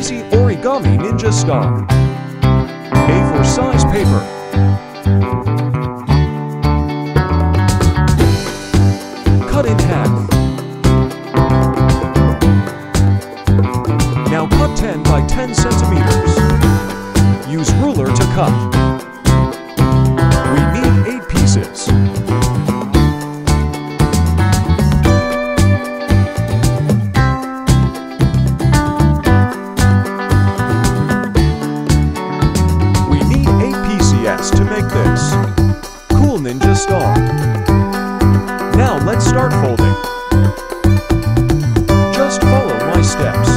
easy origami ninja style. A4 size paper. Cut in half. Now cut 10 by 10 centimeters. Use ruler to cut. We need 8 pieces. We need 8 PCS to make this cool ninja star. Now let's start folding. Just follow my steps.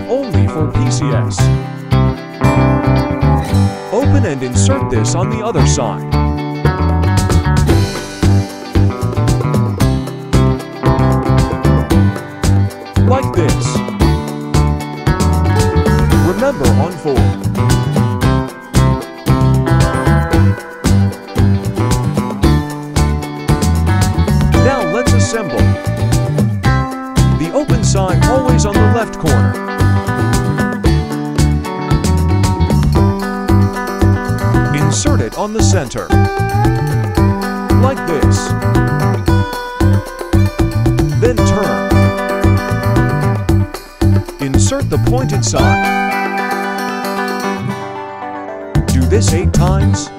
Only for PCS. Open and insert this on the other side. Like this. Remember on fold. Now let's assemble. The open side always on the left corner. Insert it on the center, like this. Then turn. Insert the pointed side. Do this 8 times.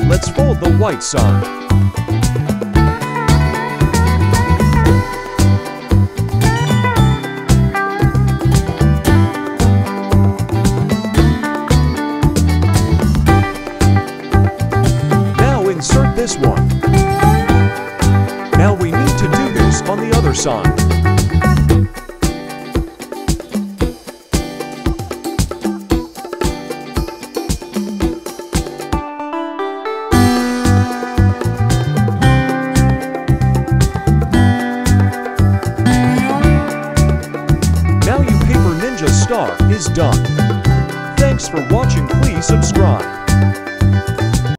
Let's fold the white side. Now insert this one. Now we need to do this on the other side. star is done. Thanks for watching. Please subscribe.